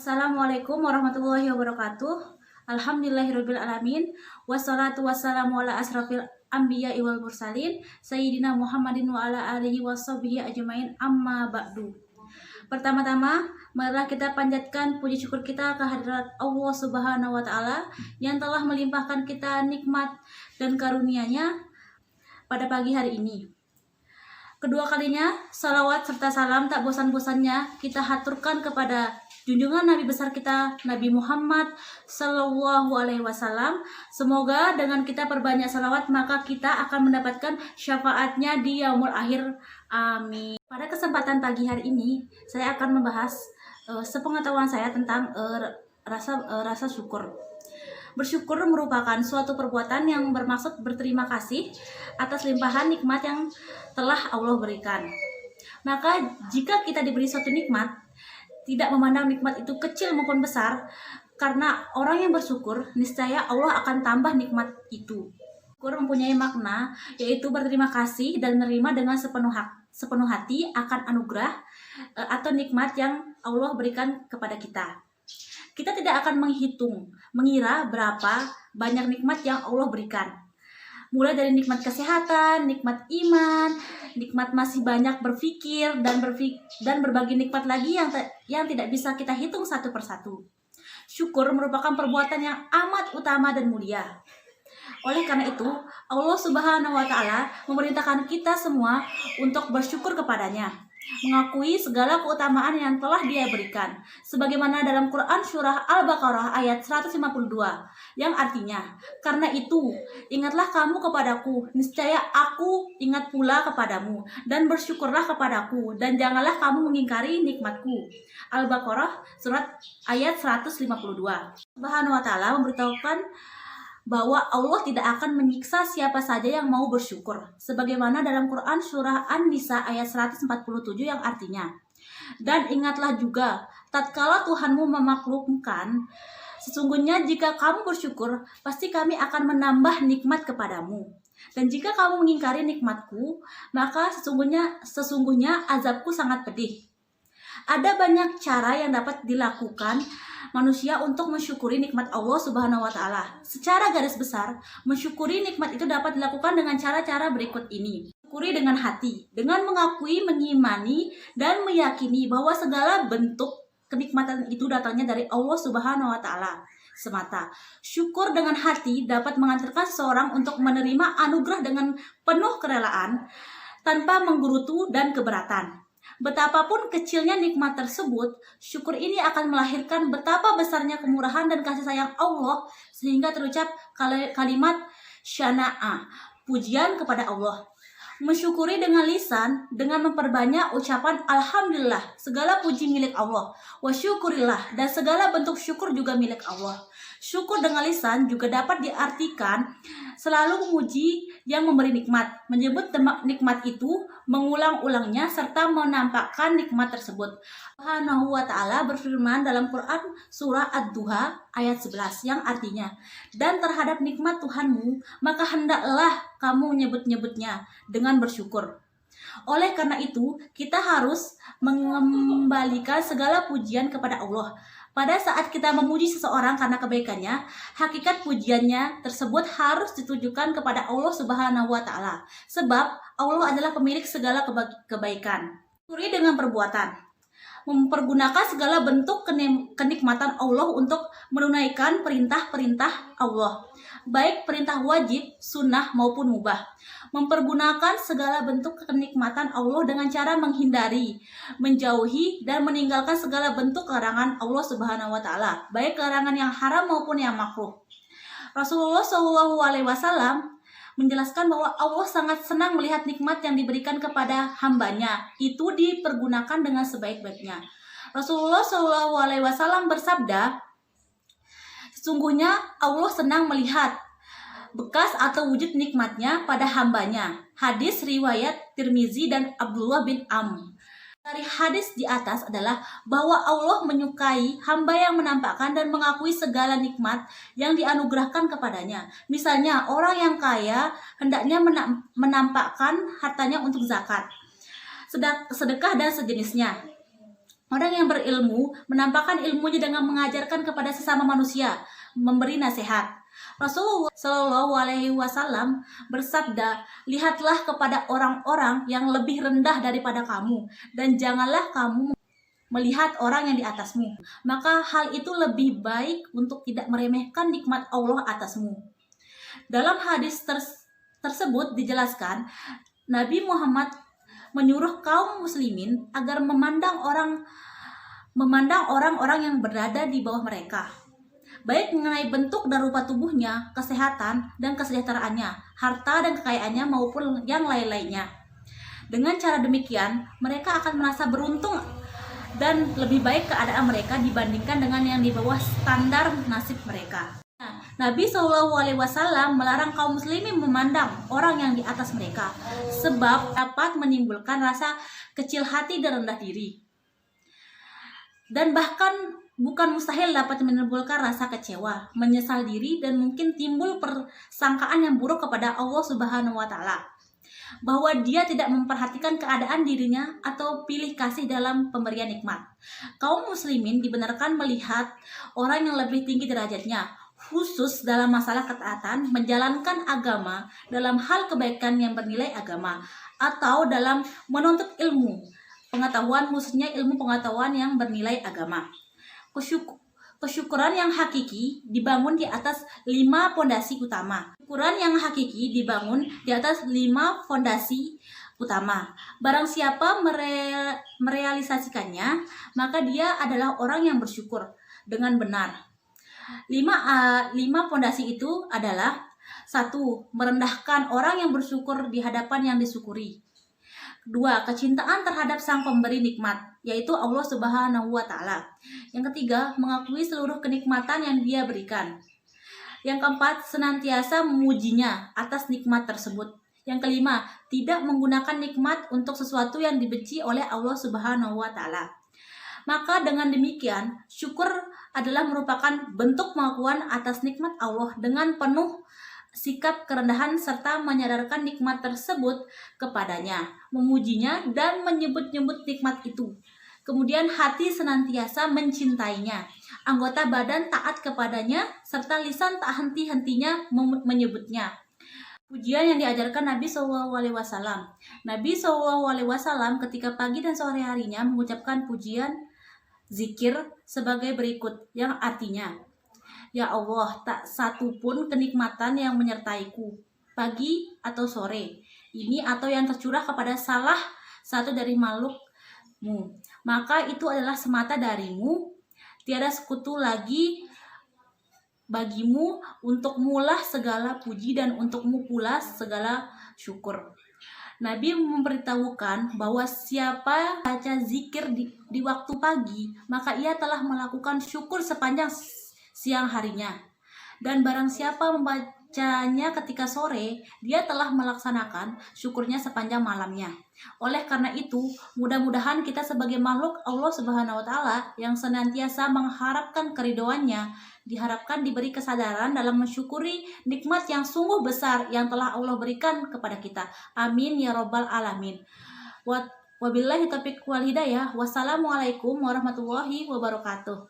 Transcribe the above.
Assalamualaikum warahmatullahi wabarakatuh. Alhamdulillahirabbil alamin. Wassalatu wassalamu ala asrafil anbiya wal mursalin sayyidina Muhammadin wa ala alihi washabihi ajmain amma ba'du. Pertama-tama, marilah kita panjatkan puji syukur kita kehadirat Allah Subhanahu wa taala yang telah melimpahkan kita nikmat dan karunia-Nya pada pagi hari ini. Kedua kalinya, salawat serta salam tak bosan-bosannya kita haturkan kepada junjungan Nabi besar kita, Nabi Muhammad Sallallahu Alaihi Wasallam. Semoga dengan kita perbanyak salawat, maka kita akan mendapatkan syafaatnya di yaumul akhir. Amin. Pada kesempatan pagi hari ini, saya akan membahas sepengetahuan saya tentang rasa syukur. Bersyukur merupakan suatu perbuatan yang bermaksud berterima kasih atas limpahan nikmat yang telah Allah berikan. Maka jika kita diberi suatu nikmat, tidak memandang nikmat itu kecil maupun besar, karena orang yang bersyukur, niscaya Allah akan tambah nikmat itu. Syukur mempunyai makna, yaitu berterima kasih dan menerima dengan sepenuh hati akan anugerah atau nikmat yang Allah berikan kepada kita. Kita tidak akan mengira berapa banyak nikmat yang Allah berikan. Mulai dari nikmat kesehatan, nikmat iman, nikmat masih banyak berpikir, dan berbagai nikmat lagi yang tidak bisa kita hitung satu persatu. Syukur merupakan perbuatan yang amat utama dan mulia. Oleh karena itu, Allah Subhanahu wa taala memerintahkan kita semua untuk bersyukur kepadanya, mengakui segala keutamaan yang telah Dia berikan, sebagaimana dalam Quran surah Al-Baqarah ayat 152 yang artinya, karena itu ingatlah kamu kepadaku, niscaya aku ingat pula kepadamu, dan bersyukurlah kepadaku, dan janganlah kamu mengingkari nikmatku. Al-Baqarah surat ayat 152. Subhanahu wa taala memberitahukan bahwa Allah tidak akan menyiksa siapa saja yang mau bersyukur, sebagaimana dalam Quran surah An-Nisa ayat 147 yang artinya, dan ingatlah juga tatkala Tuhanmu memaklumkan, sesungguhnya jika kamu bersyukur, pasti kami akan menambah nikmat kepadamu, dan jika kamu mengingkari nikmatku, maka sesungguhnya azabku sangat pedih. Ada banyak cara yang dapat dilakukan manusia untuk mensyukuri nikmat Allah Subhanahu wa taala. Secara garis besar, mensyukuri nikmat itu dapat dilakukan dengan cara-cara berikut ini. Syukuri dengan hati, dengan mengakui, mengimani, dan meyakini bahwa segala bentuk kenikmatan itu datangnya dari Allah Subhanahu wa taala semata. Syukur dengan hati dapat mengantarkan seseorang untuk menerima anugerah dengan penuh kerelaan tanpa menggerutu dan keberatan. Betapapun kecilnya nikmat tersebut, syukur ini akan melahirkan betapa besarnya kemurahan dan kasih sayang Allah, sehingga terucap kalimat syana'a, pujian kepada Allah. Mensyukuri dengan lisan, dengan memperbanyak ucapan Alhamdulillah, segala puji milik Allah, wa syukurillah, dan segala bentuk syukur juga milik Allah. Syukur dengan lisan juga dapat diartikan selalu memuji yang memberi nikmat, menyebut nikmat itu, mengulang-ulangnya, serta menampakkan nikmat tersebut. Subhanahu wa ta'ala berfirman dalam Quran surah Ad-Duha ayat 11 yang artinya, dan terhadap nikmat Tuhanmu, maka hendaklah kamu menyebut-nyebutnya dengan bersyukur. Oleh karena itu, kita harus mengembalikan segala pujian kepada Allah. Pada saat kita memuji seseorang karena kebaikannya, hakikat pujiannya tersebut harus ditujukan kepada Allah Subhanahu wa taala, sebab Allah adalah pemilik segala kebaikan. Syukuri dengan perbuatan, mempergunakan segala bentuk kenikmatan Allah untuk menunaikan perintah-perintah Allah, baik perintah wajib, sunnah maupun mubah. Mempergunakan segala bentuk kenikmatan Allah dengan cara menghindari, menjauhi, dan meninggalkan segala bentuk larangan Allah Subhanahu wa taala, baik larangan yang haram maupun yang makruh. Rasulullah Shallallahu Alaihi Wasallam menjelaskan bahwa Allah sangat senang melihat nikmat yang diberikan kepada hambanya itu dipergunakan dengan sebaik-baiknya. Rasulullah Shallallahu Alaihi Wasallam bersabda, sesungguhnya Allah senang melihat bekas atau wujud nikmatnya pada hambanya. Hadis riwayat Tirmizi dan Abdullah bin Amr. Dari hadis di atas adalah bahwa Allah menyukai hamba yang menampakkan dan mengakui segala nikmat yang dianugerahkan kepadanya. Misalnya, orang yang kaya hendaknya menampakkan hartanya untuk zakat, sedekah, dan sejenisnya. Orang yang berilmu menampakkan ilmunya dengan mengajarkan kepada sesama manusia, memberi nasihat. Rasulullah Shallallahu Alaihi Wasallam bersabda, lihatlah kepada orang-orang yang lebih rendah daripada kamu, dan janganlah kamu melihat orang yang di atasmu. Maka hal itu lebih baik untuk tidak meremehkan nikmat Allah atasmu. Dalam hadis tersebut dijelaskan, Nabi Muhammad menyuruh kaum muslimin agar memandang orang-orang yang berada di bawah mereka, baik mengenai bentuk dan rupa tubuhnya, kesehatan dan kesejahteraannya, harta dan kekayaannya maupun yang lain-lainnya. Dengan cara demikian, mereka akan merasa beruntung dan lebih baik keadaan mereka dibandingkan dengan yang di bawah standar nasib mereka. Nabi Shallallahu Alaihi Wasallam melarang kaum muslimin memandang orang yang di atas mereka, sebab dapat menimbulkan rasa kecil hati dan rendah diri, dan bahkan bukan mustahil dapat menimbulkan rasa kecewa, menyesal diri, dan mungkin timbul persangkaan yang buruk kepada Allah Subhanahu wa Ta'ala, bahwa Dia tidak memperhatikan keadaan dirinya atau pilih kasih dalam pemberian nikmat. Kaum muslimin dibenarkan melihat orang yang lebih tinggi derajatnya, khusus dalam masalah ketaatan, menjalankan agama, dalam hal kebaikan yang bernilai agama, atau dalam menuntut ilmu pengetahuan, khususnya ilmu pengetahuan yang bernilai agama. Kesyukuran yang hakiki dibangun di atas 5 fondasi utama. Kesyukuran yang hakiki dibangun di atas 5 fondasi utama. Barang siapa merealisasikannya, maka dia adalah orang yang bersyukur dengan benar. 5 fondasi itu adalah: 1. Merendahkan orang yang bersyukur di hadapan yang disyukuri. 2. Kecintaan terhadap sang pemberi nikmat, yaitu Allah Subhanahu wa Ta'ala. Yang ketiga, mengakui seluruh kenikmatan yang Dia berikan. Yang keempat, senantiasa memujinya atas nikmat tersebut. Yang kelima, tidak menggunakan nikmat untuk sesuatu yang dibenci oleh Allah Subhanahu wa Ta'ala. Maka dengan demikian, syukur adalah merupakan bentuk pengakuan atas nikmat Allah dengan penuh sikap kerendahan serta menyadarkan nikmat tersebut kepadanya, memujinya dan menyebut-nyebut nikmat itu. Kemudian hati senantiasa mencintainya, anggota badan taat kepadanya, serta lisan tak henti-hentinya menyebutnya. Pujian yang diajarkan Nabi SAW. Nabi SAW ketika pagi dan sore harinya mengucapkan pujian zikir sebagai berikut, yang artinya, ya Allah, tak satu pun kenikmatan yang menyertaiku, pagi atau sore ini, atau yang tercurah kepada salah satu dari makhlukmu, maka itu adalah semata darimu, tiada sekutu lagi bagimu, untukmu lah segala puji dan untukmu pula segala syukur. Nabi memberitahukan bahwa siapa baca zikir di waktu pagi, maka ia telah melakukan syukur sepanjang siang harinya. Dan barang siapa membacanya ketika sore, dia telah melaksanakan syukurnya sepanjang malamnya. Oleh karena itu, mudah-mudahan kita sebagai makhluk Allah Subhanahu wa Ta'ala yang senantiasa mengharapkan keridhoannya, diharapkan diberi kesadaran dalam mensyukuri nikmat yang sungguh besar yang telah Allah berikan kepada kita. Amin ya robbal alamin. Wabillahi taufiq wal hidayah. Wassalamualaikum warahmatullahi wabarakatuh.